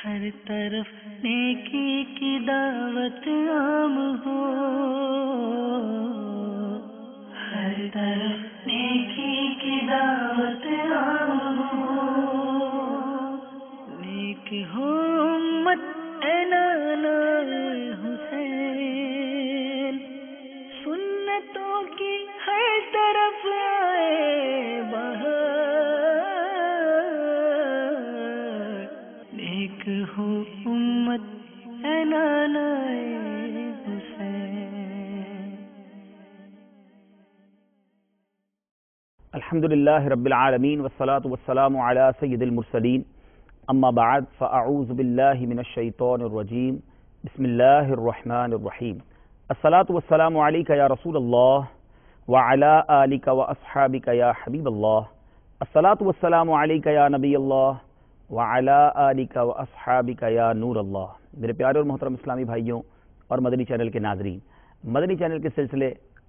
ہر طرف نیکی کی دعوت عام ہو، ہر طرف نیکی کی دعوت عام ہو، نیک ہو امت اے نانا حسین، سنتوں کی ہر طرف آئے بہار، نیک ہو امت اے نانا حسین۔ الحمدللہ رب العالمین والصلاة والسلام علی سید المرسلین، اما بعد فاعوذ باللہ من الشیطان الرجیم، بسم اللہ الرحمن الرحیم۔ الصلاة والسلام علیک یا رسول اللہ وعلی آلک واصحابک یا حبیب اللہ، الصلاة والسلام علیک یا نبی اللہ وعلی آلک واصحابک یا نور اللہ۔ میرے پیارے اور محترم اسلامی بھائیوں اور مدنی چینل کے ناظرین، مدنی چینل کے سلسلے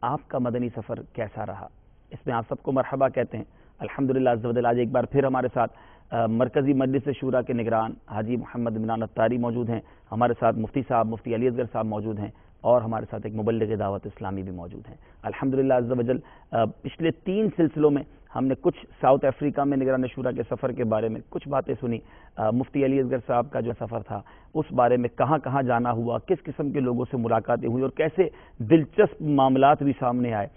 آپ کا مدنی سفر کیسا رہا؟ اس میں آپ سب کو مرحبا کہتے ہیں۔ الحمدللہ عز و جل آج ایک بار پھر ہمارے ساتھ مرکزی مجلس شورا کے نگران حاجی محمد عمران اتاری موجود ہیں، ہمارے ساتھ مفتی صاحب مفتی علی اصغر صاحب موجود ہیں، اور ہمارے ساتھ ایک مبلغ دعوت اسلامی بھی موجود ہیں۔ الحمدللہ عز و جل پچھلے 3 سلسلوں میں ہم نے کچھ ساؤتھ افریقہ میں نگران شورا کے سفر کے بارے میں کچھ باتیں سنی، مفتی علی اصغر صاحب کا جو سفر تھا اس بارے میں کہاں کہاں جانا ہوا، کس قسم کے لوگوں سے ملاقاتیں ہوئی اور کیسے دلچسپ معاملات بھی سامنے آئے،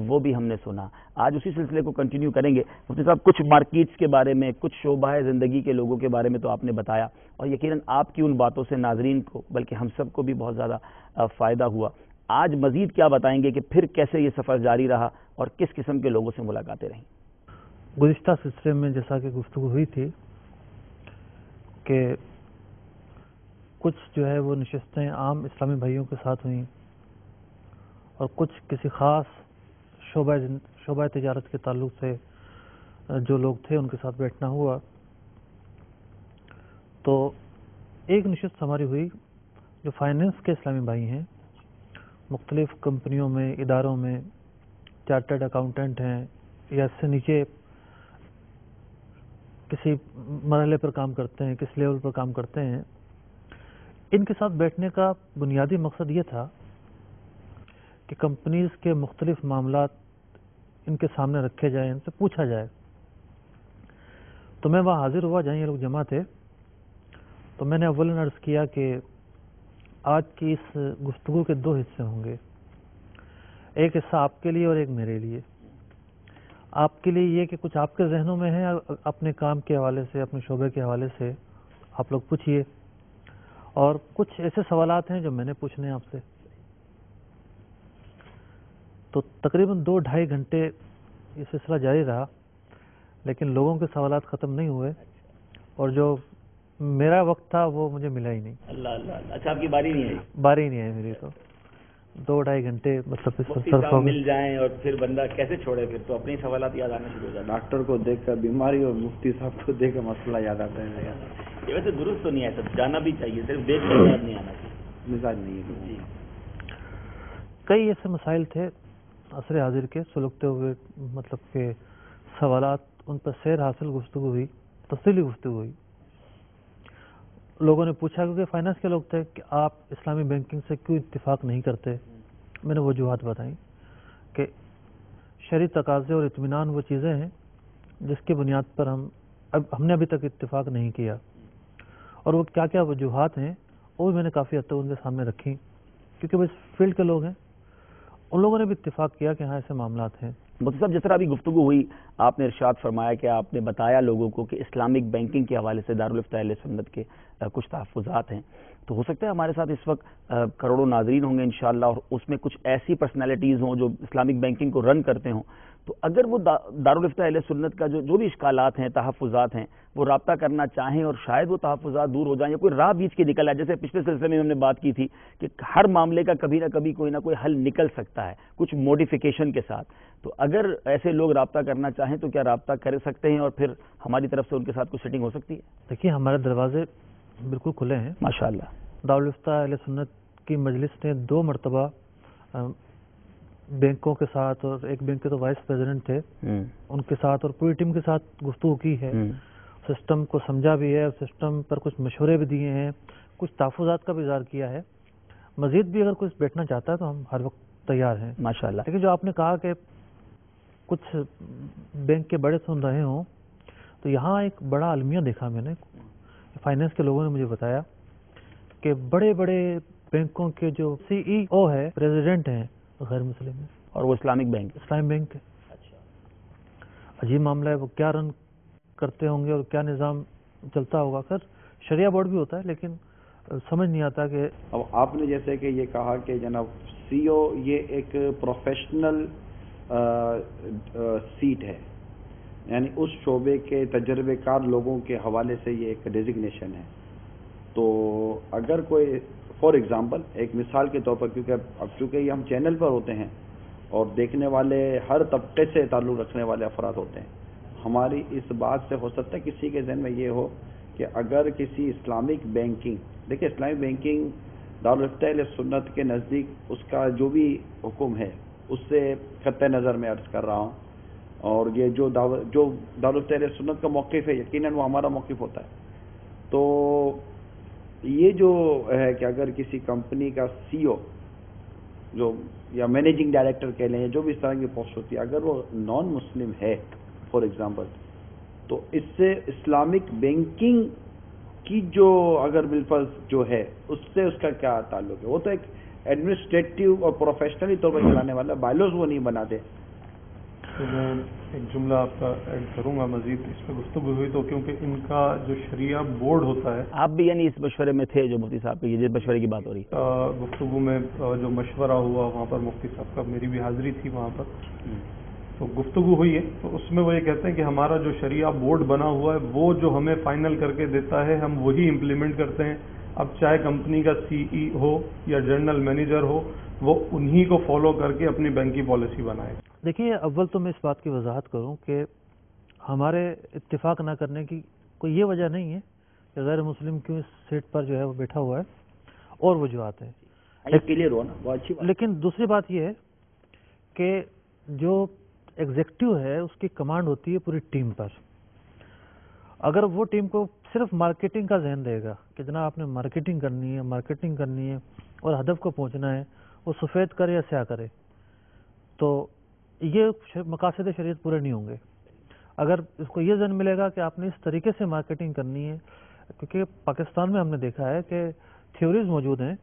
وہ بھی ہم نے سنا۔ آج اسی سلسلے کو کنٹینیو کریں گے۔ مفتی صاحب کچھ مارکیٹس کے بارے میں، کچھ شعبہ زندگی کے لوگوں کے بارے میں تو آپ نے بتایا، اور یقیناً آپ کی ان باتوں سے ناظرین کو بلکہ ہم سب کو بھی بہت زیادہ فائدہ ہوا۔ آج مزید کیا بتائیں گے کہ پھر کیسے یہ سفر جاری رہا اور کس قسم کے لوگوں سے ملاقاتیں رہیں؟ گزشتہ سلسلے میں جیسا کہ گفتگو ہوئی تھی کہ کچھ جو ہے وہ نشستیں عام اسلامی بھائیوں کے ساتھ ہوئیں اور کچھ کسی خاص شعبہ تجارت کے تعلق سے جو لوگ تھے ان کے ساتھ بیٹھنا ہوا۔ تو ایک نشست ہماری ہوئی جو فائنینس کے اسلامی بھائی ہیں، مختلف کمپنیوں میں، اداروں میں چارٹرڈ اکاؤنٹنٹ ہیں یا اس سے نیچے کسی مرحلے پر کام کرتے ہیں، کس لیول پر کام کرتے ہیں۔ ان کے ساتھ بیٹھنے کا بنیادی مقصد یہ تھا کہ کمپنیز کے مختلف معاملات ان کے سامنے رکھے جائیں، ان سے پوچھا جائے۔ تو میں وہاں حاضر ہوا جہاں یہ لوگ جمع تھے، تو میں نے اولاً عرض کیا کہ آج کی اس گفتگو کے 2 حصے ہوں گے، ایک حصہ آپ کے لیے اور ایک میرے لیے۔ آپ کے لیے یہ کہ کچھ آپ کے ذہنوں میں ہے اپنے کام کے حوالے سے، اپنے شعبے کے حوالے سے آپ لوگ پوچھئے، اور کچھ ایسے سوالات ہیں جو میں نے پوچھنے ہیں آپ سے۔ تو تقریباً 2-2.5 گھنٹے یہ سلسلہ جاری رہا، لیکن لوگوں کے سوالات ختم نہیں ہوئے، اور جو میرا وقت تھا وہ مجھے ملا ہی نہیں۔ اللہ اللہ، اچھا آپ کی باری نہیں آئی؟ باری نہیں آئی میری، تو 2-2.5 گھنٹے مطلب مفتی صاحب مل جائیں اور پھر بندہ کیسے چھوڑے، پھر تو اپنے سوالات یاد آنے شروع ہو جاتے ہیں۔ ڈاکٹر کو دیکھ کر بیماری اور مفتی صاحب کو دیکھ کر مسئلہ یاد آتا ہے۔ یہ ویسے درست تو نہیں ہے، سب جانا بھی چاہیے، صرف دیکھ کر یاد نہیں آنا چاہیے، مزاج نہیں ہے۔ جی کئی ایسے مسائل تھے عصر حاضر کے سلگتے ہوئے، مطلب کہ سوالات ان پر سیر حاصل گفتگو ہوئی، تفصیلی گفتگو ہوئی۔ لوگوں نے پوچھا، کیونکہ فائنانس کے لوگ تھے، کہ آپ اسلامی بینکنگ سے کیوں اتفاق نہیں کرتے؟ میں نے وجوہات بتائیں کہ شرعی تقاضے اور اطمینان وہ چیزیں ہیں جس کی بنیاد پر ہم نے ابھی تک اتفاق نہیں کیا، اور وہ کیا کیا وجوہات ہیں وہ بھی میں نے کافی حد تک ان کے سامنے رکھی، کیونکہ وہ اس فیلڈ کے لوگ ہیں۔ ان لوگوں نے بھی اتفاق کیا کہ ہاں ایسے معاملات ہیں۔ مفتی صاحب، جس طرح ابھی گفتگو ہوئی، آپ نے ارشاد فرمایا کہ آپ نے بتایا لوگوں کو کہ اسلامک بینکنگ کے حوالے سے دارالفتہ اہل سنت کے کچھ تحفظات ہیں، تو ہو سکتا ہے ہمارے ساتھ اس وقت کروڑوں ناظرین ہوں گے انشاءاللہ، اور اس میں کچھ ایسی پرسنالٹیز ہوں جو اسلامک بینکنگ کو رن کرتے ہوں، تو اگر وہ دارالفتہ اہل سنت کا جو بھی اشکالات ہیں، تحفظات ہیں، وہ رابطہ کرنا چاہیں اور شاید وہ تحفظات دور ہو جائیں یا کوئی راہ بیچ کے نکل آئے، جیسے پچھلے سلسلے میں ہم نے بات کی تھی کہ ہر معاملے کا کبھی نہ کبھی کوئی نہ کوئی حل نکل سکتا ہے کچھ موڈیفیکیشن کے ساتھ، تو اگر ایسے لوگ رابطہ کرنا چاہیں تو کیا رابطہ کر سکتے ہیں اور پھر ہماری طرف سے ان کے ساتھ کچھ سیٹنگ ہو سکتی ہے؟ دیکھیے، ہمارے دروازے بالکل کھلے ہیں ماشاءاللہ۔ دارالفتہ اہل سنت کی مجلس نے 2 مرتبہ بینکوں کے ساتھ، اور ایک بینک کے تو وائس پریزیڈنٹ تھے، ان کے ساتھ اور پوری ٹیم کے ساتھ گفتگو کی ہے۔ سسٹم کو سمجھا بھی ہے اور سسٹم پر کچھ مشورے بھی دیے ہیں، کچھ تحفظات کا بھی اظہار کیا ہے. مزید بھی اگر کچھ بیٹھنا چاہتا ہے تو ہم ہر وقت تیار ہیں. ماشاءاللہ. لیکن جو آپ نے کہا کہ کچھ بینک کے بڑے سن رہے ہوں، تو یہاں ایک بڑا المیہ دیکھا میں نے. فائنینس کے لوگوں نے مجھے بتایا کہ بڑے بڑے بینکوں کے جو سی ای او ہے، پریزیڈنٹ ہیں، غیر مسلم ہیں، اور وہ اسلامک بینک ہے. عجیب معاملہ ہے. وہ کیا رن کرتے ہوں گے اور کیا نظام چلتا ہوگا. خیر شریعہ بورڈ بھی ہوتا ہے، لیکن سمجھ نہیں آتا کہ اب آپ نے جیسے کہ یہ کہا کہ جناب سی او یہ ایک پروفیشنل سیٹ ہے، یعنی اس شعبے کے تجربے کار لوگوں کے حوالے سے یہ ایک ڈیزگنیشن ہے. تو اگر کوئی فار ایگزامپل ایک مثال کے طور پر، چونکہ یہ ہم چینل پر ہوتے ہیں اور دیکھنے والے ہر طبقے سے تعلق رکھنے والے افراد ہوتے ہیں، ہماری اس بات سے ہو سکتا ہے کسی کے ذہن میں یہ ہو کہ اگر کسی اسلامک بینکنگ، دیکھیں اسلامک بینکنگ دارالفتہ اہل سنت کے نزدیک اس کا جو بھی حکم ہے اس سے قطع نظر میں عرض کر رہا ہوں، اور یہ جو دارالفتہ اہل سنت کا موقف ہے یقیناً وہ ہمارا موقف ہوتا ہے. تو یہ جو ہے کہ اگر کسی کمپنی کا سی او جو یا مینیجنگ ڈائریکٹر کہہ لیں یا جو بھی اس طرح کی پوسٹ ہوتی ہے، اگر وہ نان مسلم ہے فار ایگزامپل، تو اس سے اسلامک بینکنگ کی جو اگر بالفرض جو ہے اس سے اس کا کیا تعلق ہے؟ وہ تو ایک ایڈمنسٹریٹو اور پروفیشنلی طور پر چلانے والا، بائلوز وہ نہیں بناتے. تو میں ایک جملہ آپ کا ایڈ کروں گا مزید اس پہ گفتگو ہوئی تو، کیونکہ ان کا جو شریعہ بورڈ ہوتا ہے، آپ بھی یعنی اس مشورے میں تھے جو مفتی صاحب کی جس مشورے کی بات ہو رہی ہے، گفتگو میں جو مشورہ ہوا وہاں پر مفتی صاحب کا میری بھی حاضری تھی وہاں پر، تو گفتگو ہوئی ہے. تو اس میں وہ یہ کہتے ہیں کہ ہمارا جو شریعہ بورڈ بنا ہوا ہے وہ جو ہمیں فائنل کر کے دیتا ہے ہم وہی امپلیمنٹ کرتے ہیں. اب چاہے کمپنی کا سی ای ہو یا جنرل مینیجر ہو، وہ انہی کو فالو کر کے اپنی بینک کی پالیسی بنائے. دیکھیے، اول تو میں اس بات کی وضاحت کروں کہ ہمارے اتفاق نہ کرنے کی کوئی یہ وجہ نہیں ہے کہ غیر مسلم کیوں اس سیٹ پر جو ہے وہ بیٹھا ہوا ہے اور وجوہات ہیں. کلیئر ہو نا، بہت اچھی بات. لیکن دوسری بات یہ ہے کہ جو ایگزیکٹو ہے اس کی کمانڈ ہوتی ہے پوری ٹیم پر. اگر وہ ٹیم کو صرف مارکیٹنگ کا ذہن دے گا کہ جناب آپ نے مارکیٹنگ کرنی ہے اور ہدف کو پہنچنا ہے، وہ سفید کرے یا سیاہ کرے، تو یہ مقاصد شریعت پورے نہیں ہوں گے. اگر اس کو یہ ذہن ملے گا کہ آپ نے اس طریقے سے مارکیٹنگ کرنی ہے، کیونکہ پاکستان میں ہم نے دیکھا ہے کہ تھیوریز موجود ہیں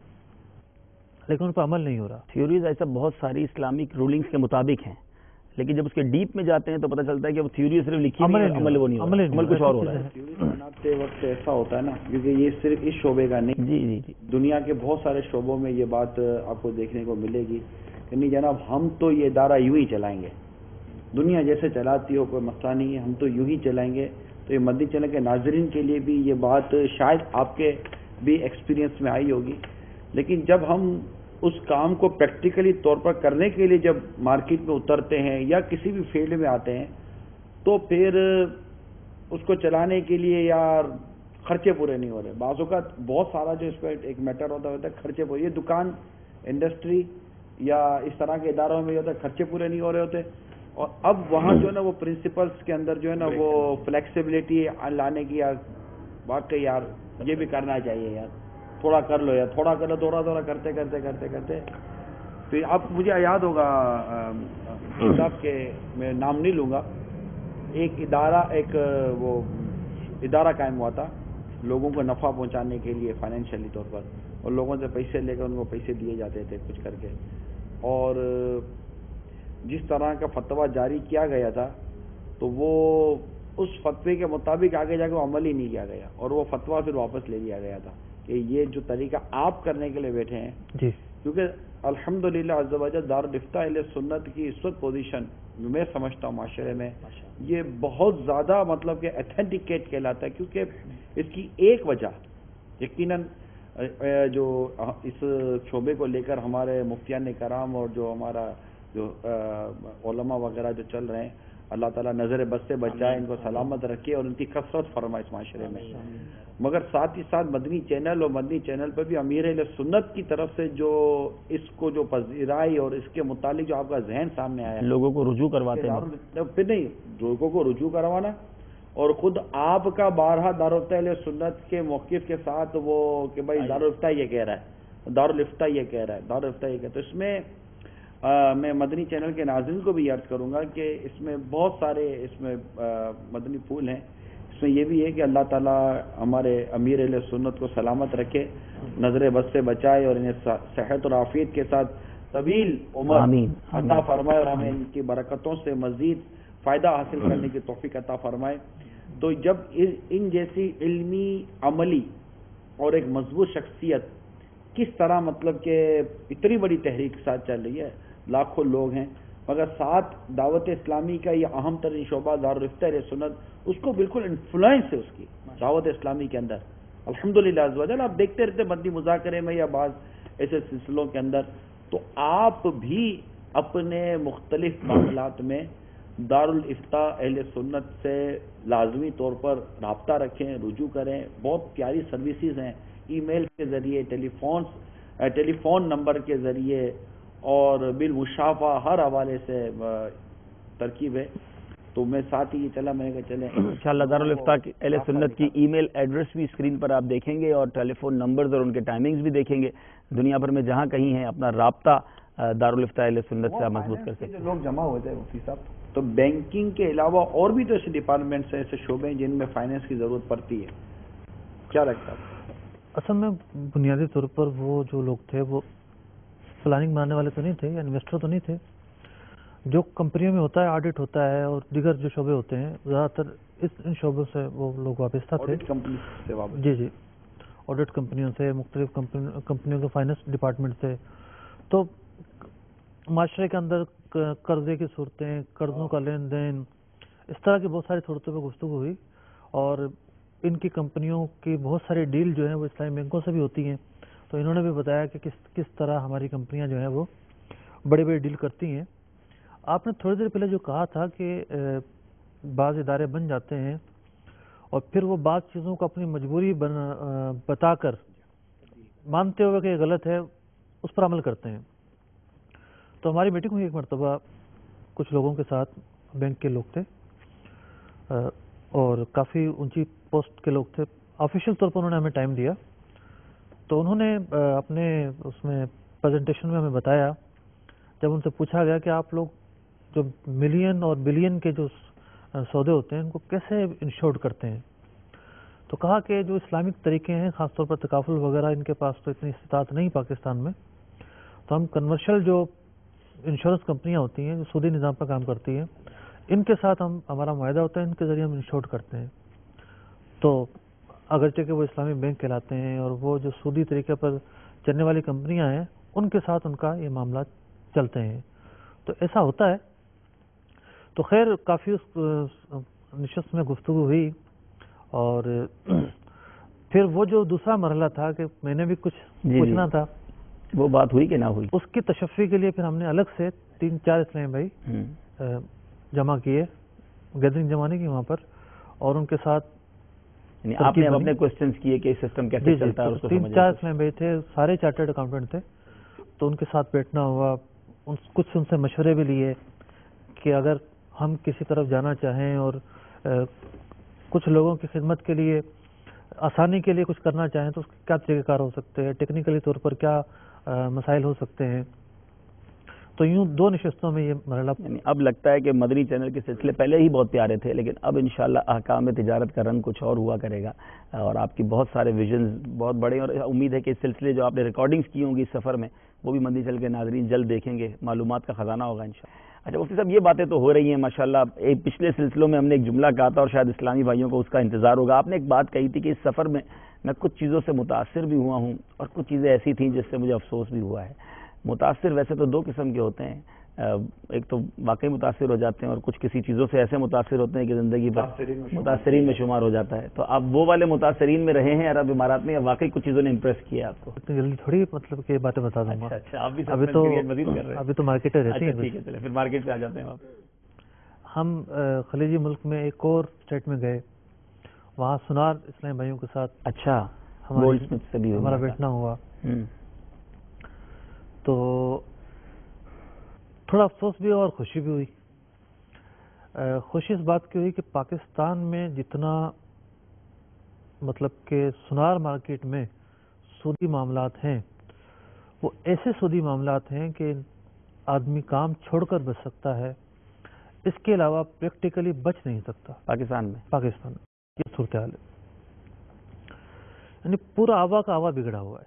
لیکن ان پر عمل نہیں ہو رہا. تھیوریز ایسا بہت ساری اسلامک رولنگز کے مطابق ہیں، لیکن جب اس کے ڈیپ میں جاتے ہیں تو پتہ چلتا ہے کہ وہ تھیوری صرف لکھی نہیں ہے، عمل وہ نہیں ہو رہا، عمل کچھ اور ہو رہا ہے. تھیوری بناتے وقت ایسا ہوتا ہے نا، کیونکہ یہ صرف اس شعبے کا نہیں، جی جی جی، دنیا کے بہت سارے شعبوں میں یہ بات آپ کو دیکھنے کو ملے گی کہ نہیں جناب ہم تو یہ ادارہ یوں ہی چلائیں گے، دنیا جیسے چلاتی ہو کوئی مسئلہ نہیں ہے، ہم تو یوں ہی چلائیں گے. تو یہ مدنی چینل کے ناظرین کے لیے بھی یہ بات شاید آپ کے بھی ایکسپیرینس میں آئی ہوگی، لیکن جب ہم اس کام کو پریکٹیکلی طور پر کرنے کے لیے جب مارکیٹ میں اترتے ہیں یا کسی بھی فیلڈ میں آتے ہیں تو پھر اس کو چلانے کے لیے یار خرچے پورے نہیں ہو رہے. بعض اوقات بہت سارا جو اس پہ ایک میٹر ہوتا ہے خرچے پورے، یہ دکان انڈسٹری یا اس طرح کے اداروں میں ہوتا ہے خرچے پورے نہیں ہو رہے ہوتے. اور اب وہاں جو ہے نا وہ پرنسپلس کے اندر جو ہے نا وہ فلیکسیبلٹی لانے کی، یار واقعی یار یہ بھی کرنا چاہیے، یار تھوڑا کر لو، یار تھوڑا کر لو، تھوڑا کرتے پھر اب مجھے یاد ہوگا صاحب کے میں نام نہیں لوں گا، ایک ادارہ قائم ہوا تھا لوگوں کو نفع پہنچانے کے لیے فائنینشلی طور پر، اور لوگوں سے پیسے لے کر ان کو پیسے دیے جاتے تھے کچھ کر کے، اور جس طرح کا فتویٰ جاری کیا گیا تھا تو وہ اس فتوے کے مطابق آگے جا کے وہ عمل ہی نہیں کیا گیا، اور وہ فتویٰ پھر واپس لے لیا گیا تھا کہ یہ جو طریقہ آپ کرنے کے لیے بیٹھے ہیں جی، کیونکہ الحمدللہ عز و جل دارالفتہ اہل سنت کی اس وقت پوزیشن میں سمجھتا ہوں معاشرے میں یہ بہت زیادہ مطلب کہ ایتھینٹیکیٹ کہلاتا ہے، کیونکہ اس کی ایک وجہ یقیناً جو اس شعبے کو لے کر ہمارے مفتیان کرام اور جو ہمارا جو علماء وغیرہ جو چل رہے ہیں، اللہ تعالیٰ نظر بد سے بچائے، ان کو سلامت رکھے اور ان کی کثرت فرمائے اس معاشرے میں. مگر ساتھ ہی ساتھ مدنی چینل اور مدنی چینل پہ بھی امیر اہل سنت کی طرف سے جو اس کو جو پذیرائی اور اس کے متعلق جو آپ کا ذہن سامنے آیا، لوگوں کو رجوع کرواتے ہیں، پھر نہیں لوگوں کو رجوع کروانا اور خود آپ کا بارہا دارالفتہ اہل سنت کے موقف کے ساتھ وہ کہ بھائی دارالفتہ یہ کہہ رہا ہے، دارالفتہ یہ کہہ رہا ہے، دارالفتہ یہ کہہ رہا ہے. تو اس میں میں مدنی چینل کے ناظرین کو بھی عرض کروں گا کہ اس میں بہت سارے اس میں مدنی پھول ہیں. اس میں یہ بھی ہے کہ اللہ تعالیٰ ہمارے امیر اہل سنت کو سلامت رکھے، نظر بد سے بچائے، اور انہیں صحت اور عافیت کے ساتھ طویل عمر عطا فرمائے، اور ہمیں ان کی برکتوں سے مزید فائدہ حاصل کرنے کی توفیق عطا فرمائے. تو جب ان جیسی علمی، عملی اور ایک مضبوط شخصیت کس طرح مطلب کہ اتنی بڑی تحریک ساتھ چل رہی ہے، لاکھوں لوگ ہیں، مگر ساتھ دعوت اسلامی کا یہ اہم ترین شعبہ دارالفتہ اہل سنت، اس کو بالکل انفلوئنس ہے اس کی دعوت اسلامی کے اندر الحمدللہ عز و جل. آپ دیکھتے رہتے مدنی مذاکرے میں یا بعض ایسے سلسلوں کے اندر، تو آپ بھی اپنے مختلف معاملات میں دارالفتہ اہل سنت سے لازمی طور پر رابطہ رکھیں، رجوع کریں. بہت پیاری سروسز ہیں، ای میل کے ذریعے، ٹیلی فون نمبر کے ذریعے، اور بالمشافہ ہر حوالے سے ترکیب ہے. تو میں ساتھ ہی چلا، میں نے کہا چلیں انشاءاللہ دارالفتہ اہل سنت کی ای میل ایڈریس بھی اسکرین پر آپ دیکھیں گے، اور ٹیلی فون نمبرز اور ان کے ٹائمنگز بھی دیکھیں گے. دنیا بھر میں جہاں کہیں ہیں اپنا رابطہ دارالفتہ اہل سنت سے آپ مضبوط کر سکتے ہیں. لوگ جمع ہو جائے مفتی صاحب. تو بینکنگ کے علاوہ اور بھی تو ایسے ڈپارٹمنٹس ہیں، ایسے شعبے ہیں جن میں فائنینس کی ضرورت پڑتی ہے، کیا لگتا ہے؟ اصل میں بنیادی طور پر وہ جو لوگ تھے وہ پلاننگ بنانے والے تو نہیں تھے یا انویسٹر تو نہیں تھے. جو کمپنیوں میں ہوتا ہے آڈٹ ہوتا ہے اور دیگر جو شعبے ہوتے ہیں زیادہ تر ان شعبوں سے وہ لوگ وابستہ تھے. جی آڈٹ کمپنیوں سے، مختلف کمپنیوں کے فائنینس ڈپارٹمنٹ سے. تو معاشرے کے اندر قرضے کی صورتیں، قرضوں کا لین دین، اس طرح کی بہت ساری صورتوں پہ گفتگو ہوئی، اور ان کی کمپنیوں کی بہت ساری ڈیل جو ہیں وہ اسلامی بینکوں سے بھی ہوتی ہیں. تو انہوں نے بھی بتایا کہ کس طرح ہماری کمپنیاں جو ہیں وہ بڑی بڑی ڈیل کرتی ہیں. آپ نے تھوڑی دیر پہلے جو کہا تھا کہ بعض ادارے بن جاتے ہیں اور پھر وہ بعض چیزوں کو اپنی مجبوری بتا کر مانتے ہوئے کہ یہ غلط ہے اس پر عمل کرتے ہیں. تو ہماری میٹنگ ہوئی ایک مرتبہ کچھ لوگوں کے ساتھ، بینک کے لوگ تھے اور کافی اونچی پوسٹ کے لوگ تھے. آفیشیل طور پر انہوں نے ہمیں ٹائم دیا. تو انہوں نے اپنے اس میں پریزنٹیشن میں ہمیں بتایا، جب ان سے پوچھا گیا کہ آپ لوگ جو ملین اور بلین کے جو سودے ہوتے ہیں ان کو کیسے انشورڈ کرتے ہیں، تو کہا کہ جو اسلامک طریقے ہیں، خاص طور پر تکافل وغیرہ، ان کے پاس تو اتنی استطاعت نہیں پاکستان میں. تو ہم کنورشل جو انشورنس کمپنیاں ہوتی ہیں جو سودی نظام پر کام کرتی ہیں، ان کے ساتھ ہمارا معاہدہ ہوتا ہے، ان کے ذریعے ہم انشورڈ کرتے ہیں. تو اگرچہ کہ وہ اسلامی بینک کہلاتے ہیں اور وہ جو سودی طریقے پر چلنے والی کمپنیاں ہیں ان کے ساتھ ان کا یہ معاملات چلتے ہیں. تو ایسا ہوتا ہے. تو خیر کافی اس نشست میں گفتگو ہوئی، اور پھر وہ جو دوسرا مرحلہ تھا کہ میں نے بھی کچھ پوچھنا تھا، وہ بات ہوئی کہ نہ ہوئی؟ اس کی تشفی کے لیے پھر ہم نے الگ سے 3-4 اسلامی بھائی جمع کیے، گیدرنگ جمع نہیں کی وہاں پر، اور ان کے ساتھ یعنی آپ نے اپنے کوسچنز کیے کہ سسٹم کیسے چلتا ہے. 3-4 اسلامی بھائی تھے، سارے چارٹرڈ اکاؤنٹنٹ تھے. تو ان کے ساتھ بیٹھنا ہوا، کچھ ان سے مشورے بھی لیے کہ اگر ہم کسی طرف جانا چاہیں اور کچھ لوگوں کی خدمت کے لیے، آسانی کے لیے کچھ کرنا چاہیں تو اس کے کیا طریقہ کار ہو سکتے ہیں، ٹیکنیکلی طور پر کیا مسائل ہو سکتے ہیں. تو یوں 2 نشستوں میں یہ مرحلہ. یعنی اب لگتا ہے کہ مدنی چینل کے سلسلے پہلے ہی بہت پیارے تھے، لیکن اب انشاءاللہ احکام تجارت کا رنگ کچھ اور ہوا کرے گا، اور آپ کی بہت سارے ویژنز بہت بڑے، اور امید ہے کہ اس سلسلے جو آپ نے ریکارڈنگز کی ہوں گی اس سفر میں وہ بھی مدنی چینل کے ناظرین جلد دیکھیں گے، معلومات کا خزانہ ہوگا انشاءاللہ. اچھا مفتی صاحب، یہ باتیں تو ہو رہی ہیں ماشاءاللہ. پچھلے سلسلوں میں ہم نے ایک جملہ کہا تھا اور شاید اسلامی بھائیوں کو اس کا انتظار ہوگا. آپ نے ایک بات کہی تھی کہ اس سفر میں میں کچھ چیزوں سے متاثر بھی ہوا ہوں اور کچھ چیزیں ایسی تھیں جس سے مجھے افسوس بھی ہوا ہے. متاثر ویسے تو 2 قسم کے ہوتے ہیں، ایک تو واقعی متاثر ہو جاتے ہیں، اور کچھ کسی چیزوں سے ایسے متاثر ہوتے ہیں کہ زندگی بھر متاثرین میں شمار ہو جاتا ہے. تو آپ وہ والے متاثرین میں رہے ہیں عرب امارات میں، یا واقعی کچھ چیزوں نے امپریس کیا آپ کو؟ اتنی جلدی تھوڑی مطلب کہ باتیں بتا دوں گا. اچھا، ابھی تو مارکیٹیں رہتی ہیں. ٹھیک ہے، چلیں پھر مارکیٹ سے آ جاتے ہیں. ہم خلیجی ملک میں ایک اور اسٹیٹ میں گئے، وہاں سنار اسلامی بھائیوں کے ساتھ اچھا ہمارا بیٹھنا ہوا. تو تھوڑا افسوس بھی اور خوشی بھی ہوئی. خوشی اس بات کی ہوئی کہ پاکستان میں جتنا مطلب کہ سونار مارکیٹ میں سودی معاملات ہیں وہ ایسے سودی معاملات ہیں کہ آدمی کام چھوڑ کر بچ سکتا ہے، اس کے علاوہ پریکٹیکلی بچ نہیں سکتا پاکستان میں یہ صورتحال ہے. یعنی پورا آوا کا آوا بگڑا ہوا ہے.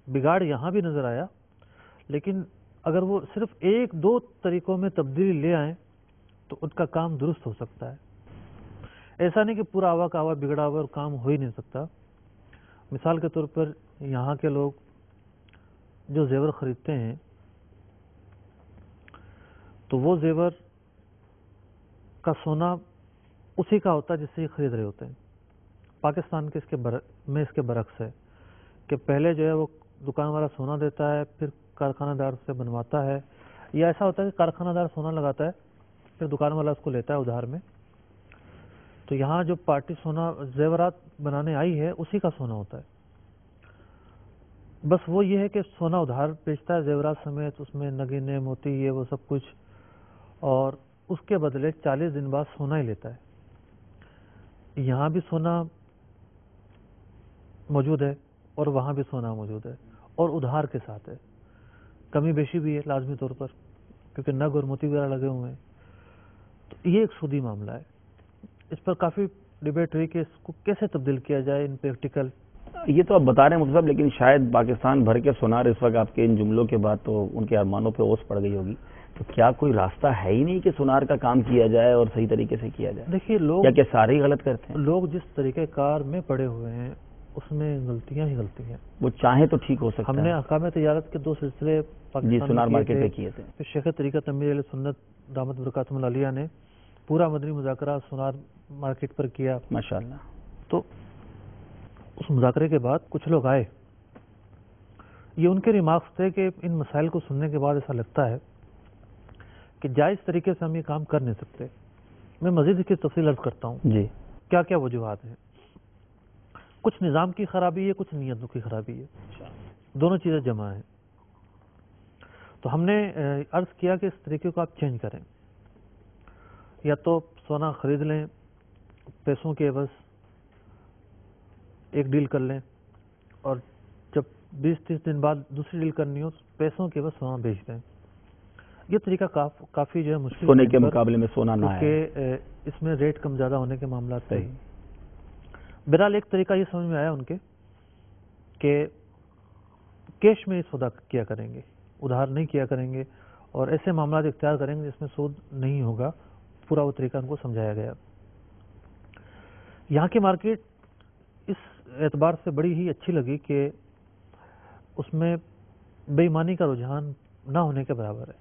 بگاڑ یہاں بھی نظر آیا، لیکن اگر وہ صرف ایک دو طریقوں میں تبدیلی لے آئیں تو ان کا کام درست ہو سکتا ہے. ایسا نہیں کہ پورا آوا کا آوا بگڑا ہوا اور کام ہو ہی نہیں سکتا. مثال کے طور پر یہاں کے لوگ جو زیور خریدتے ہیں تو وہ زیور کا سونا اسی کا ہوتا ہے جس سے یہ خرید رہے ہوتے ہیں. پاکستان کے اس کے برعکس ہے کہ پہلے جو ہے وہ دکان والا سونا دیتا ہے، پھر کارخانہ دار سے بنواتا ہے، یا ایسا ہوتا ہے کہ کارخانہ دار سونا لگاتا ہے پھر دکان والا اس کو لیتا ہے ادھار میں. تو یہاں جو پارٹی سونا زیورات بنانے آئی ہے اسی کا سونا ہوتا ہے. بس وہ یہ ہے کہ سونا ادھار بیچتا ہے زیورات سمیت، اس میں نگینے موتی یہ وہ سب کچھ، اور اس کے بدلے 40 دن بعد سونا ہی لیتا ہے. یہاں بھی سونا موجود ہے اور وہاں بھی سونا موجود ہے اور ادھار کے ساتھ ہے. کمی بیشی بھی ہے لازمی طور پر کیونکہ نگ اور موتی وغیرہ لگے ہوئے ہیں. تو یہ ایک سودی معاملہ ہے. اس پر کافی ڈیبیٹ ہوئی کہ اس کو کیسے تبدیل کیا جائے ان پریکٹیکل. یہ تو آپ بتا رہے ہیں مفتی صاحب، لیکن شاید پاکستان بھر کے سونار اس وقت آپ کے ان جملوں کے بعد تو ان کے ارمانوں پہ اوس پڑ گئی ہوگی. تو کیا کوئی راستہ ہے ہی نہیں کہ سونار کا کام کیا جائے اور صحیح طریقے سے کیا جائے؟ دیکھیے لوگ کیا سارے ہی غلط کرتے ہیں؟ لوگ جس طریقہ کار میں پڑے ہوئے ہیں اس میں غلطیاں ہی غلطی ہیں. وہ چاہیں تو ٹھیک ہو سکتا ہے. ہم نے احکام تجارت کے 2 سلسلے پاکستان سونار مارکیٹ پہ کیے تھے. پھر شیخ طریقت امیر علیہ سنت دامت برکاتہم العالیہ نے پورا مدنی مذاکرہ سونار مارکیٹ پر کیا ماشاءاللہ. تو اس مذاکرے کے بعد کچھ لوگ آئے، یہ ان کے ریمارکس تھے کہ ان مسائل کو سننے کے بعد ایسا لگتا ہے کہ جائز طریقے سے ہم یہ کام کر نہیں سکتے. میں مزید اس کی تفصیل عرض کرتا ہوں جی. کیا کیا وجوہات ہیں. کچھ نظام کی خرابی ہے، کچھ نیتوں کی خرابی ہے، دونوں چیزیں جمع ہیں. تو ہم نے عرض کیا کہ اس طریقے کو آپ چینج کریں، یا تو سونا خرید لیں پیسوں کے عوض، ایک ڈیل کر لیں، اور جب 20-30 دن بعد دوسری ڈیل کرنی ہو پیسوں کے عوض سونا بیچ دیں. یہ طریقہ کافی جو ہے مشکل سونے کے مقابلے میں سونا نہ ہے کیونکہ اس میں ریٹ کم زیادہ ہونے کے معاملات صحیح. بہرحال ایک طریقہ یہ سمجھ میں آیا ان کے کہ کیش میں سودا کیا کریں گے، ادھار نہیں کیا کریں گے، اور ایسے معاملات اختیار کریں گے جس میں سود نہیں ہوگا. پورا وہ طریقہ ان کو سمجھایا گیا. یہاں کی مارکیٹ اس اعتبار سے بڑی ہی اچھی لگی کہ اس میں بے ایمانی کا رجحان نہ ہونے کے برابر ہے.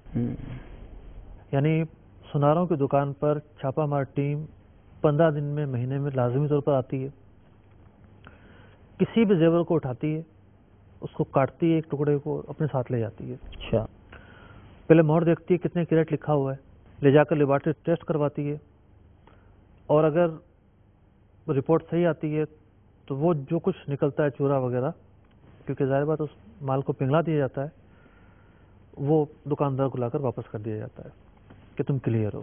یعنی سوناروں کی دکان پر چھاپا مار ٹیم 15 دن میں مہینے میں لازمی طور پر آتی ہے. کسی بھی زیور کو اٹھاتی ہے، اس کو کاٹتی ہے، ایک ٹکڑے کو اپنے ساتھ لے جاتی ہے. اچھا. پہلے مہر دیکھتی ہے کتنے کیرٹ لکھا ہوا ہے، لے جا کر لیبارٹری ٹیسٹ کرواتی ہے، اور اگر رپورٹ صحیح آتی ہے تو وہ جو کچھ نکلتا ہے چورا وغیرہ، کیونکہ ظاہر بات اس مال کو پنگلا دیا جاتا ہے، وہ دکاندار کو لا کر واپس کر دیا جاتا ہے کہ تم کلیئر ہو.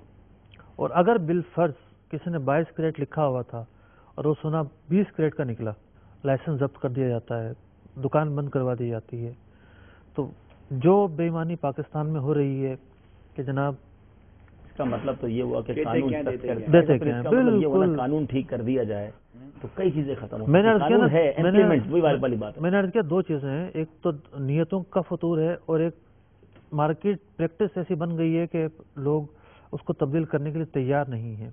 اور اگر بالفرض کسی نے 22 کیرٹ لکھا ہوا تھا اور وہ سونا 20 کیرٹ کا نکلا، لائسنس ضبط کر دیا جاتا ہے، دکان بند کروا دی جاتی ہے. تو جو بے ایمانی پاکستان میں ہو رہی ہے کہ جناب اس کا مطلب تو یہ ہوا کہ قانون دیتے کیا ہیں. بالکل قانون ٹھیک کر دیا جائے تو کئی چیزیں ختم ہو. میں نے عرض کیا 2 چیزیں ہیں، ایک تو نیتوں کا فطور ہے اور ایک مارکیٹ پریکٹس ایسی بن گئی ہے کہ لوگ اس کو تبدیل کرنے کے لیے تیار نہیں ہیں.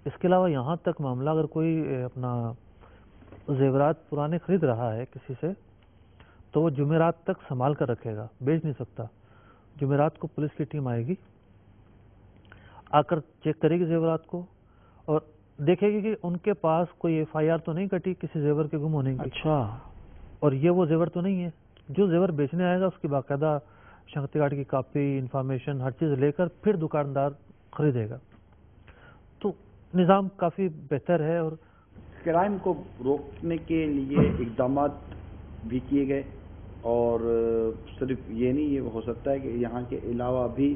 اس کے علاوہ یہاں تک معاملہ اگر کوئی اپنا زیورات پرانے خرید رہا ہے کسی سے تو وہ جمعرات تک سنبھال کر رکھے گا، بیچ نہیں سکتا. جمعرات کو پولیس کی ٹیم آئے گی، آ کر چیک کرے گی زیورات کو اور دیکھے گی کہ ان کے پاس کوئی FIR تو نہیں کٹی کسی زیور کے گم ہونے کی. اچھا. اور یہ وہ زیور تو نہیں ہے. جو زیور بیچنے آئے گا اس کی باقاعدہ شناختی کارڈ کی کاپی، انفارمیشن، ہر چیز لے کر پھر دکاندار خریدے گا. تو نظام کافی بہتر ہے. اور کرائم کو روکنے کے لیے اقدامات بھی کیے گئے، اور صرف یہ نہیں، یہ ہو سکتا ہے کہ یہاں کے علاوہ بھی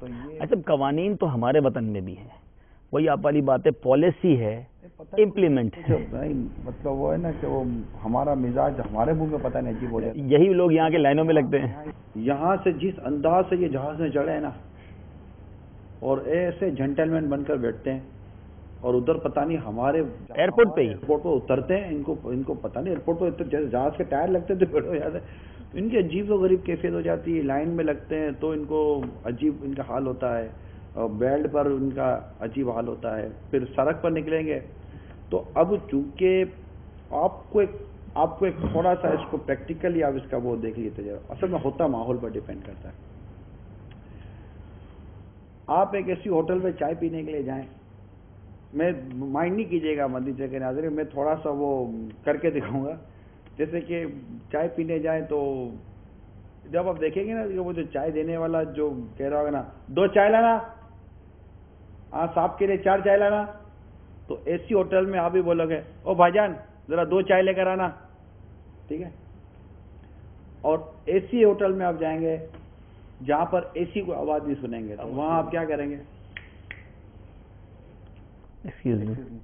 تو یہ اچھا قوانین تو ہمارے وطن میں بھی ہیں، وہی آپ والی بات ہے، پالیسی ہے، امپلیمنٹ ہے، مطلب وہ ہے نا کہ وہ ہمارا مزاج ہمارے منہ میں پتہ نہیں عجیب ہو جاتا ہے۔ یہی لوگ یہاں کے لائنوں میں لگتے ہیں۔ یہاں سے جس انداز سے یہ جہاز میں چڑھے ہیں نا، اور ایسے جنٹلمین بن کر بیٹھتے ہیں، اور ادھر پتہ نہیں ہمارے ایئرپورٹ پہ ہی ایئرپورٹ پہ اترتے ہیں، ان کو پتہ نہیں ایئرپورٹ پہ جیسے جہاز کے ٹائر لگتے تھے بیٹھ ہو جاتے ہیں، ان کی عجیب و غریب کیفیت ہو جاتی ہے، لائن میں لگتے ہیں تو ان کو عجیب ان کا حال ہوتا ہے، اور بیلٹ پر ان کا عجیب حال ہوتا ہے، پھر سڑک پر نکلیں گے تو اب چونکہ آپ کو ایک تھوڑا سا اس کو پریکٹیکلی آپ اس کا وہ دیکھ لیتے جائے، اصل میں ہوتا ماحول پر ڈیپینڈ کرتا ہے۔ آپ ایک ایسی ہوٹل میں چائے پینے کے لیے جائیں، میں مائنڈ نہیں کیجیے گا مدنی کے ناظرین، میں تھوڑا سا وہ کر کے دکھاؤں گا، جیسے کہ چائے پینے جائیں تو جب آپ دیکھیں گے نا کہ وہ جو چائے دینے والا جو کہہ رہا ہوگا نا 2 چائے لانا، ہاں صاحب کے لیے 4 چائے لانا، تو ایسی ہوٹل میں آپ بھی بولو گے او بھائی جان ذرا 2 چائے لے کر آنا، ٹھیک ہے۔ اور ایسی ہوٹل میں آپ جائیں گے جہاں پر ایسی کوئی آواز نہیں سنیں گے تو وہاں آپ کیا کریں گے؟ ایکسکیوز می،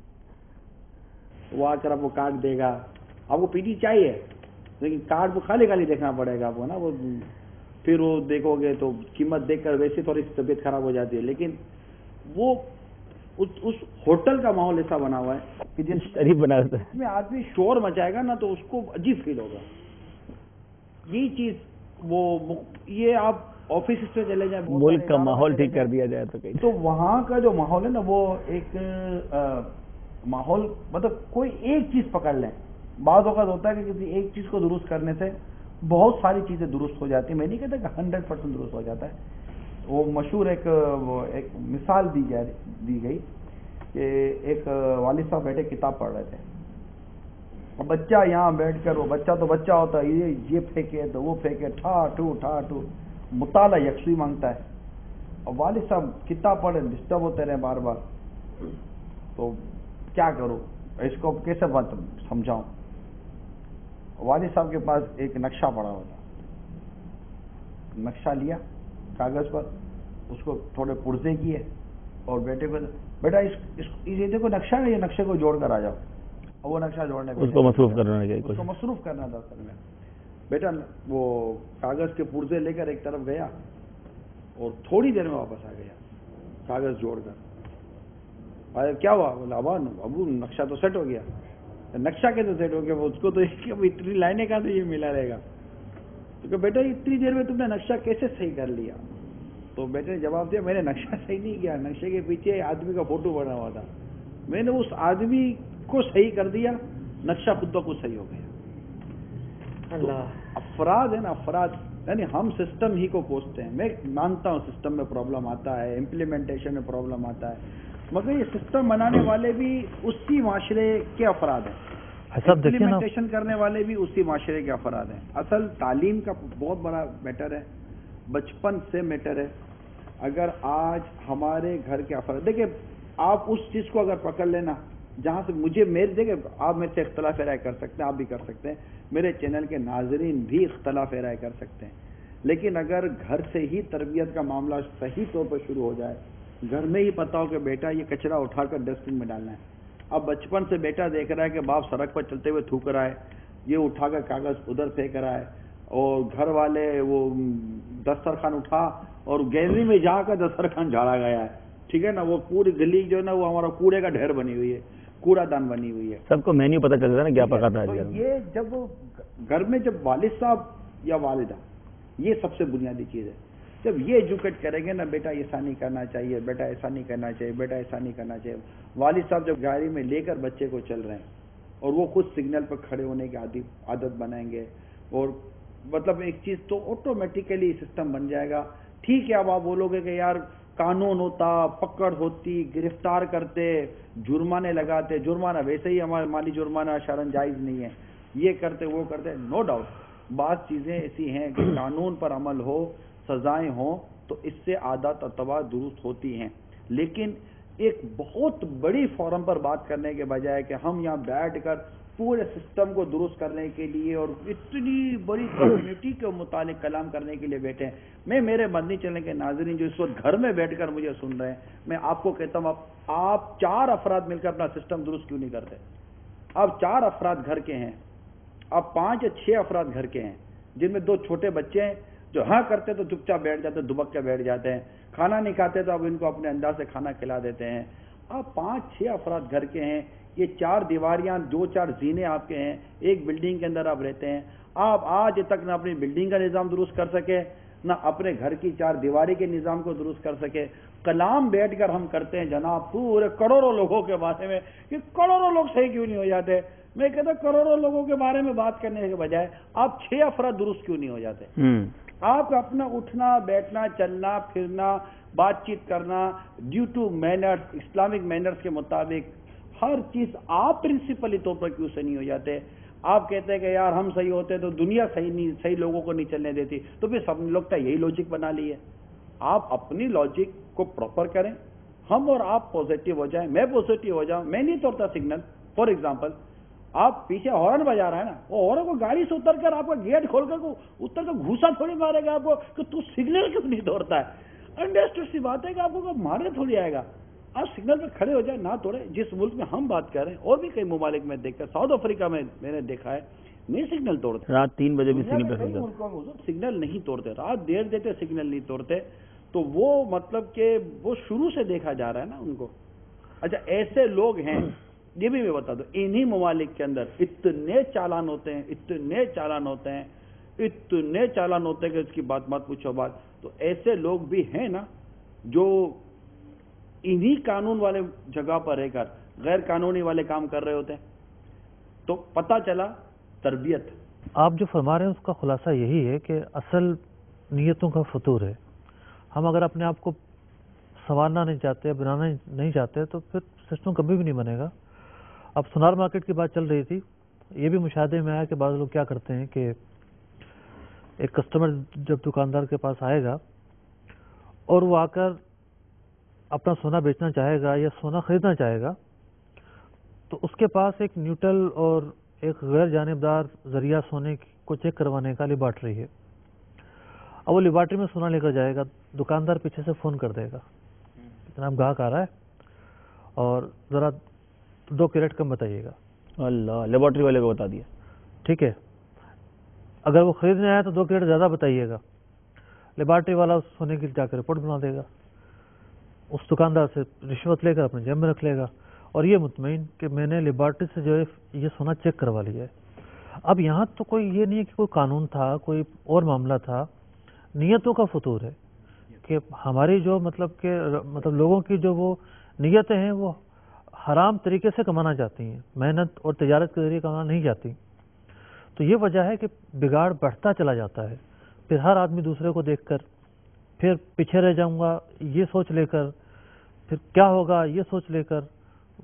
وہ آ کر آپ کو کارڈ دے گا، آپ کو پینی چاہیے لیکن کارڈ کو خالی خالی دیکھنا پڑے گا آپ کو نا، وہ پھر وہ دیکھو گے تو قیمت دیکھ کر ویسے تھوڑی سی طبیعت خراب ہو جاتی ہے، لیکن وہ اس ہوٹل کا ماحول ایسا بنا ہوا ہے کہ جس شریف بنا دیتا ہے۔ میں آدمی شور مچائے گا نا تو اس کو عجیب فیل ہوگا۔ یہی چیز یہ آپ آفس میں چلے جائیں، ملک کا ماحول ٹھیک کر دیا جائے تو کہیں تو وہاں کا جو ماحول ہے نا وہ ایک ماحول، مطلب کوئی ایک چیز پکڑ لیں، بعض اوقات ہوتا ہے کہ کسی ایک چیز کو درست کرنے سے بہت ساری چیزیں درست ہو جاتی ہیں، میں نہیں کہتا کہ 100% درست ہو جاتا ہے۔ وہ مشہور ایک مثال دی گئی کہ ایک والد صاحب بیٹھے کتاب پڑھ رہے تھے، اور بچہ یہاں بیٹھ کر، وہ بچہ تو بچہ ہوتا ہے، یہ پھینکے تو وہ پھینکے، ٹھا ٹھو مطالعہ یکسوئی مانگتا ہے، اور والد صاحب کتاب پڑھے ڈسٹرب ہوتے رہے بار بار، تو کیا کروں اس کو کیسے بات سمجھاؤں؟ والد صاحب کے پاس ایک نقشہ پڑا ہوا تھا، نقشہ لیا کاغذ پر، اس کو تھوڑے پرزے کیے اور بیٹے کو بیٹا یہ دیکھو نقشہ ہے، یہ نقشے کو جوڑ کر آ جاؤ، اور وہ نقشہ جوڑنے اس کو مصروف کرنا تھا اصل میں۔ بیٹا وہ کاغذ کے پرزے لے کر ایک طرف گیا اور تھوڑی دیر میں واپس آ گیا کاغذ جوڑ کر۔ کیا ہوا؟ بولا ابو نقشہ تو سیٹ ہو گیا۔ نقشہ کیسے سیٹ ہو گیا؟ اس کو تو اتنی لائنیں کہاں سے یہ ملا رہے گا؟ تو بیٹا اتنی دیر میں تم نے نقشہ کیسے صحیح کر لیا؟ تو بیٹے نے جواب دیا میں نے نقشہ صحیح نہیں کیا، نقشے کے پیچھے آدمی کا فوٹو بنا ہوا تھا، میں نے اس آدمی کو صحیح کر دیا، نقشہ خود بخود صحیح ہو گیا۔ افراد ہے نا، افراد یعنی ہم سسٹم ہی کو کوستے ہیں۔ میں مانتا ہوں سسٹم میں پرابلم آتا ہے، امپلیمنٹیشن میں پرابلم آتا ہے، مگر یہ سسٹم بنانے والے بھی اسی معاشرے کے افراد ہیں، امپلیمنٹیشن کرنے والے بھی اسی معاشرے کے افراد ہیں۔ اصل تعلیم کا بہت بڑا میٹر ہے، بچپن سے میٹر ہے۔ اگر آج ہمارے گھر کے افراد دیکھیں، آپ اس چیز کو اگر پکڑ لینا جہاں سے دیکھیں، آپ میرے سے اختلاف رائے کر سکتے ہیں، آپ بھی کر سکتے ہیں، میرے چینل کے ناظرین بھی اختلاف رائے کر سکتے ہیں، لیکن اگر گھر سے ہی تربیت کا معاملہ صحیح طور پر شروع ہو جائے، گھر میں ہی پتا ہو کہ بیٹا یہ کچرا اٹھا کر ڈسٹ بن میں ڈالنا ہے، اب بچپن سے بیٹا دیکھ رہا ہے کہ باپ سڑک پر چلتے ہوئے تھوک رہا ہے، یہ اٹھا کر کاغذ ادھر پھینک رہا ہے، اور گھر والے وہ دسترخوان اٹھا اور گیلری میں جا کر دسترخوان جھاڑا گیا ہے، ٹھیک ہے نا، وہ پوری گلی جو ہے نا وہ ہمارا کوڑے کا ڈھیر بنی ہوئی ہے، کوڑا دان بنی ہوئی ہے، سب کو مینیو پتہ چلتا ہے نا کیا پکا تھا۔ یہ جب گھر میں جب والد صاحب یا والدہ، یہ سب سے بنیادی چیز ہے، جب یہ ایجوکیٹ کریں گے نا بیٹا ایسا نہیں کرنا چاہیے، بیٹا ایسا نہیں کرنا چاہیے، بیٹا ایسا نہیں کرنا چاہیے، والد صاحب جب گاڑی میں لے کر بچے کو چل رہے ہیں اور وہ خود سگنل پر کھڑے ہونے کی عادت بنائیں گے، اور مطلب ایک چیز تو آٹومیٹیکلی سسٹم بن جائے گا۔ ٹھیک ہے، اب آپ بولو گے کہ یار قانون ہوتا، پکڑ ہوتی، گرفتار کرتے، جرمانے لگاتے، جرمانہ ویسے ہی ہمارا مالی جرمانہ شرعاً جائز نہیں ہے، یہ کرتے وہ کرتے، نو ڈاؤٹ بعض چیزیں ایسی ہیں کہ قانون پر عمل ہو، سزائیں ہوں تو اس سے عادات اور طباع درست ہوتی ہیں، لیکن ایک بہت بڑی فورم پر بات کرنے کے بجائے کہ ہم یہاں بیٹھ کر پورے سسٹم کو درست کرنے کے لیے اور اتنی بڑی کمیونٹی کے متعلق کلام کرنے کے لیے بیٹھے ہیں. میں میرے مدنی چینل کے ناظرین جو اس وقت گھر میں بیٹھ کر مجھے سن رہے ہیں, میں آپ کو کہتا ہوں آپ 4 افراد مل کر اپنا سسٹم درست کیوں نہیں کرتے؟ آپ 4 افراد گھر کے ہیں, آپ 5 یا 6 افراد گھر کے ہیں, جن میں 2 چھوٹے بچے ہیں جو ہاں کرتے تو چپ چاپ بیٹھ جاتے, دبک کے بیٹھ جاتے ہیں, کھانا نہیں کھاتے تو آپ ان کو اپنے انداز سے کھانا کھلا دیتے ہیں. آپ 5-6 افراد گھر کے ہیں, یہ 4 دیواریاں 2-4 زینے آپ کے ہیں, ایک بلڈنگ کے اندر آپ رہتے ہیں. آپ آج تک نہ اپنی بلڈنگ کا نظام درست کر سکے, نہ اپنے گھر کی 4 دیواری کے نظام کو درست کر سکے. کلام بیٹھ کر ہم کرتے ہیں جناب پورے کروڑوں لوگوں کے بارے میں, کہ کروڑوں لوگ صحیح کیوں نہیں ہو جاتے. میں کہتا ہوں کروڑوں لوگوں کے بارے میں بات کرنے کے بجائے آپ 6 افراد درست کیوں نہیں ہو جاتے؟ آپ کا اپنا اٹھنا بیٹھنا چلنا پھرنا بات چیت کرنا due to manners, Islamic manners کے مطابق ہر چیز آپ پرنسپلی طور پر کیوں سے نہیں ہو جاتے؟ آپ کہتے ہیں کہ یار ہم صحیح ہوتے تو دنیا صحیح لوگوں کو نہیں چلنے دیتی, تو پھر سب لوگ تو یہی لاجک بنا لی ہے. آپ اپنی لاجک کو پراپر کریں, ہم اور آپ پازیٹیو ہو جائیں, میں پازیٹیو ہو جاؤں. میں نہیں توڑتا سگنل. فار ایگزامپل آپ پیچھے ہارن بجا رہا ہے نا, وہ ہارن کو گاڑی سے اتر کر آپ کا گیٹ کھول کر اتر کر گھوسا تھوڑی مارے گا آپ کو کہ تو سگنل کیوں نہیں توڑتا ہے. انڈرسٹوڈ سی بات ہے کہ آپ کو مارنے تھوڑی آئے گا. آپ سگنل پہ کھڑے ہو جائیں, نہ توڑے. جس ملک میں ہم بات کر رہے ہیں اور بھی کئی ممالک میں دیکھ کر, ساؤتھ افریقہ میں میں نے دیکھا ہے, نہیں سگنل توڑتے. رات 3 بجے بھی سگنل پہ سگنل نہیں توڑتے, رات دیر دیتے سگنل نہیں توڑتے. تو وہ مطلب کہ وہ شروع سے دیکھا جا رہا ہے نا ان کو. اچھا ایسے لوگ ہیں, یہ بھی میں بتا دوں, انہی ممالک کے اندر اتنے چالان ہوتے ہیں, اتنے چالان ہوتے ہیں, اتنے چالان ہوتے ہیں کہ اس کی بات مت پوچھو بات. تو ایسے لوگ بھی ہیں نا جو انہی قانون والے جگہ پر رہ کر غیر قانونی والے کام کر رہے ہوتے ہیں. تو پتہ چلا تربیت. آپ جو فرما رہے ہیں اس کا خلاصہ یہی ہے کہ اصل نیتوں کا فطور ہے. ہم اگر اپنے آپ کو سنوارنا نہیں چاہتے, بنانا نہیں چاہتے, تو پھر سسٹم کبھی بھی نہیں بنے گا. اب سونار مارکیٹ کی بات چل رہی تھی, یہ بھی مشاہدے میں آیا کہ بعض لوگ کیا کرتے ہیں کہ ایک کسٹمر جب دکاندار کے پاس آئے گا اور وہ آ کر اپنا سونا بیچنا چاہے گا یا سونا خریدنا چاہے گا, تو اس کے پاس ایک نیوٹرل اور ایک غیر جانبدار ذریعہ سونے کو چیک کروانے کا لیبارٹری ہے. اب وہ لیبارٹری میں سونا لے کر جائے گا, دکاندار پیچھے سے فون کر دے گا, جناب گاہک آ رہا ہے اور ذرا 2 کیرٹ کم بتائیے گا. اللہ, لیبارٹری والے کو بتا دیا, ٹھیک ہے. اگر وہ خریدنے آیا تو 2 کیرٹ زیادہ بتائیے گا. لیبارٹری والا اس سونے کی جا کر رپورٹ بنا دے گا, اس دکاندار سے رشوت لے کر اپنے جیب میں رکھ لے گا, اور یہ مطمئن کہ میں نے لیبارٹری سے جو ہے یہ سونا چیک کروا لیا ہے. اب یہاں تو کوئی یہ نہیں ہے کہ کوئی قانون تھا, کوئی اور معاملہ تھا, نیتوں کا فطور ہے کہ ہماری جو مطلب لوگوں کی جو وہ نیتیں ہیں وہ حرام طریقے سے کمانا چاہتی ہیں, محنت اور تجارت کے ذریعے کمانا نہیں چاہتی. تو یہ وجہ ہے کہ بگاڑ بڑھتا چلا جاتا ہے. پھر ہر آدمی دوسرے کو دیکھ کر پھر پیچھے رہ جاؤں گا یہ سوچ لے کر, پھر کیا ہوگا یہ سوچ لے کر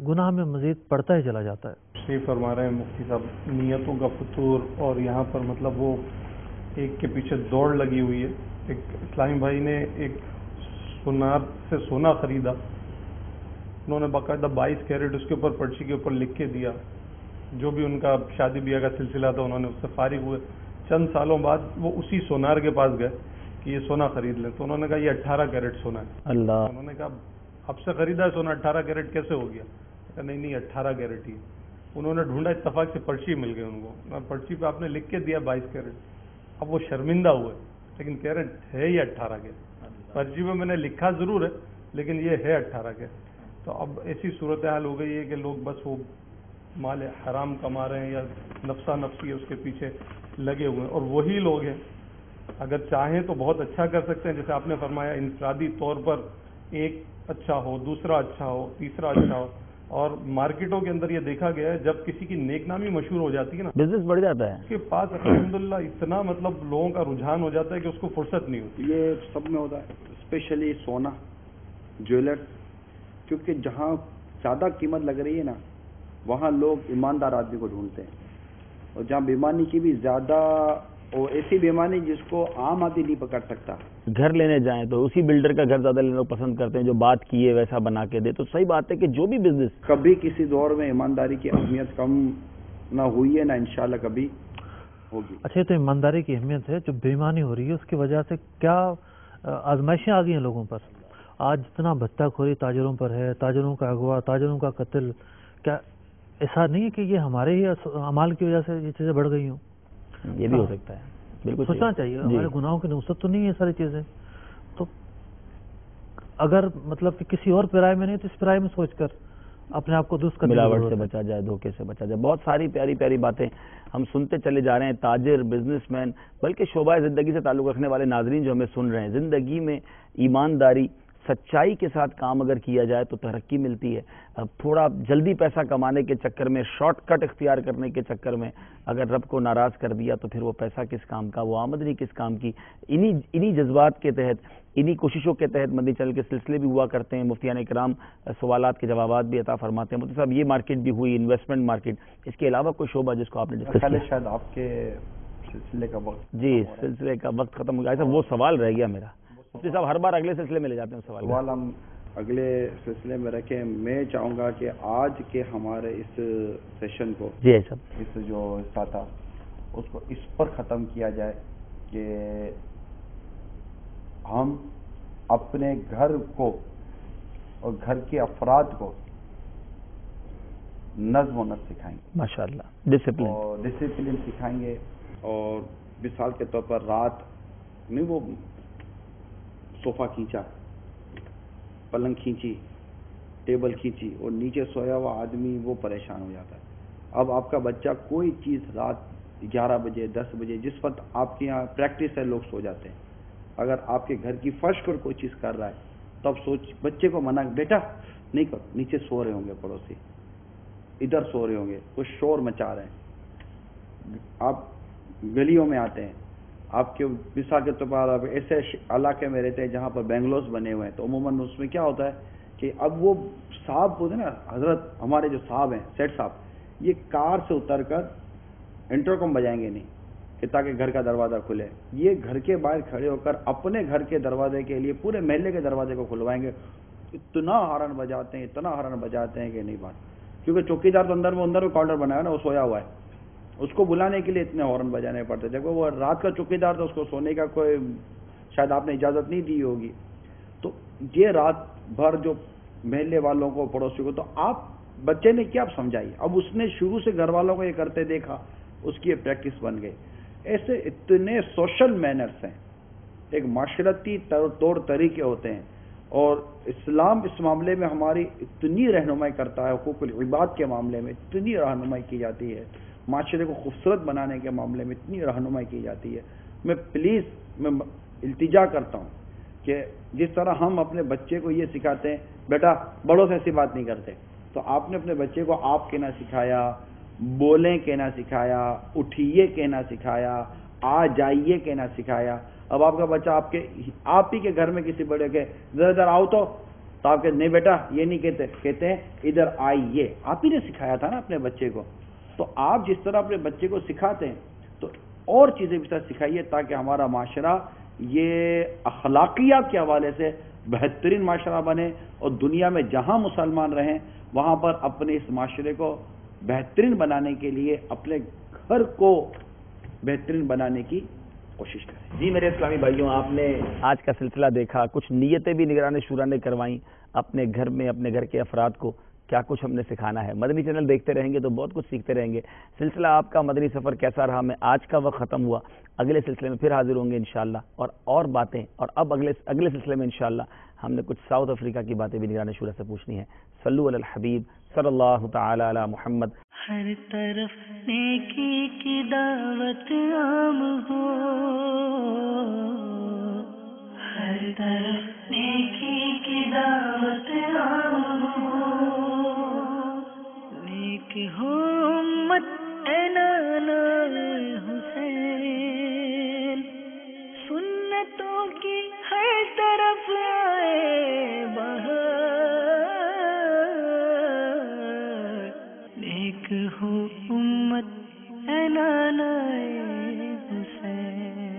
گناہ میں مزید بڑھتا ہی چلا جاتا ہے. صحیح فرما رہے ہیں مفتی صاحب, نیتوں کا فطور. اور یہاں پر مطلب وہ ایک کے پیچھے دوڑ لگی ہوئی ہے. ایک اسلامی بھائی نے ایک سونار سے سونا خریدا, انہوں نے باقاعدہ 22 کیرٹ اس کے اوپر پرچی کے اوپر لکھ کے دیا. جو بھی ان کا شادی بیاہ کا سلسلہ تھا انہوں نے اس سے فارغ ہوئے. چند سالوں بعد وہ اسی سونار کے پاس گئے کہ یہ سونا خرید لیں, تو انہوں نے کہا یہ 18 کیرٹ سونا ہے. اللہ, انہوں نے کہا آپ سے خریدا ہے سونا, 18 کیرٹ کیسے ہو گیا؟ کہا نہیں 18 کیرٹ ہی. انہوں نے ڈھونڈا, اتفاق سے پرچی مل گئی ان کو, پرچی پہ آپ نے لکھ کے دیا 22 کیرٹ. اب وہ شرمندہ ہوئے, لیکن کیرٹ ہے یہ 18 کے. پرچی میں نے لکھا ضرور ہے لیکن یہ ہے 18 کے. تو اب ایسی صورتحال ہو گئی ہے کہ لوگ بس وہ مال حرام کما رہے ہیں یا نفسا نفسی اس کے پیچھے لگے ہوئے ہیں. اور وہی لوگ ہیں اگر چاہیں تو بہت اچھا کر سکتے ہیں, جیسے آپ نے فرمایا انفرادی طور پر ایک اچھا ہو, دوسرا اچھا ہو, تیسرا اچھا ہو. اور مارکیٹوں کے اندر یہ دیکھا گیا ہے جب کسی کی نیک نامی مشہور ہو جاتی ہے نا, بزنس بڑھ جاتا ہے, اس کے پاس الحمدللہ اتنا مطلب لوگوں کا رجحان ہو جاتا ہے کہ اس کو فرصت نہیں ہوتی. یہ سب میں ہوتا ہے, اسپیشلی سونا, جویلر, کیونکہ جہاں زیادہ قیمت لگ رہی ہے نا وہاں لوگ ایماندار آدمی کو ڈھونڈتے ہیں, اور جہاں بےایمانی کی بھی زیادہ اور ایسی بیماری جس کو عام آدمی نہیں پکڑ سکتا. گھر لینے جائیں تو اسی بلڈر کا گھر زیادہ لینا پسند کرتے ہیں جو بات کیے ویسا بنا کے دے. تو صحیح بات ہے کہ جو بھی بزنس کبھی کسی دور میں ایمانداری کی اہمیت کم نہ ہوئی ہے نہ انشاءاللہ کبھی ہوگی. اچھا، یہ تو ایمانداری کی اہمیت ہے. جو بے ایمانی ہو رہی ہے اس کی وجہ سے کیا آزمائشیں آ گئی ہیں لوگوں پر. آج جتنا بھتہ خوری تاجروں پر ہے، تاجروں کا اغوا، تاجروں کا قتل، کیا ایسا نہیں ہے کہ یہ ہمارے ہی اعمال کی وجہ سے یہ چیزیں بڑھ گئی ہوں؟ یہ بھی ہو سکتا ہے. بالکل سوچنا چاہیے. ہمارے گناہوں کی نوسط تو نہیں ہے ساری چیزیں. تو اگر مطلب کہ کسی اور پیرائے میں نہیں تو اس پیرائے میں سوچ کر اپنے آپ کو درست کرنے کی ملاوٹ ضرورت سے ہے. بچا جائے، دھوکے سے بچا جائے. بہت ساری پیاری پیاری باتیں ہم سنتے چلے جا رہے ہیں. تاجر، بزنس مین، بلکہ شعبہ زندگی سے تعلق رکھنے والے ناظرین جو ہمیں سن رہے ہیں، زندگی میں ایمانداری، سچائی کے ساتھ کام اگر کیا جائے تو ترقی ملتی ہے. اب تھوڑا جلدی پیسہ کمانے کے چکر میں، شارٹ کٹ اختیار کرنے کے چکر میں اگر رب کو ناراض کر دیا تو پھر وہ پیسہ کس کام کا، وہ آمدنی کس کام کی. انہی جذبات کے تحت، انہی کوششوں کے تحت مدنی چینل کے سلسلے بھی ہوا کرتے ہیں. مفتیان کرام سوالات کے جوابات بھی عطا فرماتے ہیں. مفتی صاحب، یہ مارکیٹ بھی ہوئی، انویسٹمنٹ مارکیٹ، اس کے علاوہ کوئی شعبہ جس کو آپ نے ڈسکس کیا؟ شاید آپ کے سلسلے کا وقت جی، سلسلے کا وقت ختم ہو گیا. ایسا وہ سوال رہ گیا میرا. مفتی صاحب ہر بار اگلے سلسلے میں لے جاتے ہیں سوال ہم اگلے سلسلے میں رکھیں. میں چاہوں گا کہ آج کے ہمارے اس سیشن کو، جی صاحب، اس جو حصہ تھا اس کو اس پر ختم کیا جائے کہ ہم اپنے گھر کو اور گھر کے افراد کو نظم و نسق سکھائیں گے. ماشاءاللہ، ڈسپلن، اور ڈسپلن سکھائیں گے. اور مثال کے طور پر رات میں وہ صوفہ کھینچا، پلنگ کھینچی، ٹیبل کھینچی اور نیچے سویا ہوا آدمی وہ پریشان ہو جاتا ہے. اب آپ کا بچہ کوئی چیز رات 11 بجے 10 بجے جس وقت آپ کے یہاں پریکٹس ہے لوگ سو جاتے ہیں، اگر آپ کے گھر کی فرش پر کوئی چیز کر رہا ہے تب سوچ بچے کو منع، بیٹا نہیں کرو، نیچے سو رہے ہوں گے پڑوسی، ادھر سو رہے ہوں گے، کچھ شور مچا رہے ہیں. آپ گلیوں میں آتے ہیں، آپ کے مثال کے طور پر آپ ایسے علاقے میں رہتے ہیں جہاں پر بینگلوز بنے ہوئے ہیں تو عموماً اس میں کیا ہوتا ہے کہ اب وہ صاحب ہوتے ہیں نا، حضرت ہمارے جو صاحب ہیں، سیٹ صاحب، یہ کار سے اتر کر انٹرکم بجائیں گے نہیں کہ تاکہ گھر کا دروازہ کھلے. یہ گھر کے باہر کھڑے ہو کر اپنے گھر کے دروازے کے لیے پورے محلے کے دروازے کو کھلوائیں گے. اتنا ہارن بجاتے ہیں، اتنا ہارن بجاتے ہیں کہ نہیں بات. کیونکہ چوکی دار تو اندر میں کاؤنٹر بنایا نا، وہ سویا ہوا ہے، اس کو بلانے کے لیے اتنے ہارن بجانے پڑتے. دیکھو وہ رات کا چوکی دار تو اس کو سونے کا کوئی شاید آپ نے اجازت نہیں دی ہوگی. تو یہ رات بھر جو محلے والوں کو، پڑوسی کو، تو آپ بچے نے کیا سمجھائی، اب اس نے شروع سے گھر والوں کو یہ کرتے دیکھا، اس کی یہ پریکٹس بن گئی. ایسے اتنے سوشل مینرز ہیں، ایک معاشرتی طور طریقے ہوتے ہیں، اور اسلام اس معاملے میں ہماری اتنی رہنمائی کرتا ہے. حقوق العباد کے معاملے میں اتنی رہنمائی کی جاتی ہے، معاشرے کو خوبصورت بنانے کے معاملے میں اتنی رہنمائی کی جاتی ہے. میں التجا کرتا ہوں کہ جس طرح ہم اپنے بچے کو یہ سکھاتے ہیں، بیٹا بڑوں سے ایسی بات نہیں کرتے، تو آپ نے اپنے بچے کو آپ کہنا سکھایا، بولیں کہنا سکھایا، اٹھیے کہنا سکھایا، آ جائیے کہنا سکھایا. اب آپ کا بچہ آپ ہی کے گھر میں کسی بڑے کے ادھر آؤ تو آپ کہتے نہیں بیٹا یہ نہیں کہتے، کہتے ہیں ادھر آئیے. آپ ہی نے سکھایا تھا نا اپنے بچے کو. تو آپ جس طرح اپنے بچے کو سکھاتے ہیں تو اور چیزیں بھی طرح سکھائیے تاکہ ہمارا معاشرہ یہ اخلاقیات کے حوالے سے بہترین معاشرہ بنے، اور دنیا میں جہاں مسلمان رہیں وہاں پر اپنے اس معاشرے کو بہترین بنانے کے لیے اپنے گھر کو بہترین بنانے کی کوشش کریں. جی میرے اسلامی بھائیوں، آپ نے آج کا سلسلہ دیکھا. کچھ نیتیں بھی نگران شورا نے کروائیں اپنے گھر میں، اپنے گھر کے افراد کو کیا کچھ ہم نے سکھانا ہے. مدنی چینل دیکھتے رہیں گے تو بہت کچھ سیکھتے رہیں گے. سلسلہ آپ کا مدنی سفر کیسا رہا میں آج کا وقت ختم ہوا. اگلے سلسلے میں پھر حاضر ہوں گے انشاءاللہ اور باتیں. اور اب اگلے سلسلے میں انشاءاللہ ہم نے کچھ ساؤتھ افریقہ کی باتیں بھی نگران شورا سے پوچھنی ہے. صلو علی الحبیب صلی اللہ تعالی علی محمد. ہر طرف نیکی کی دعوت عام ہو، ہر طرف نیکی کی دعوت عام ہو. نیک ہو امت اے نانا حسین، سنتوں کی ہر طرف آئے بہار. نیک ہو امت اے نانائے حسین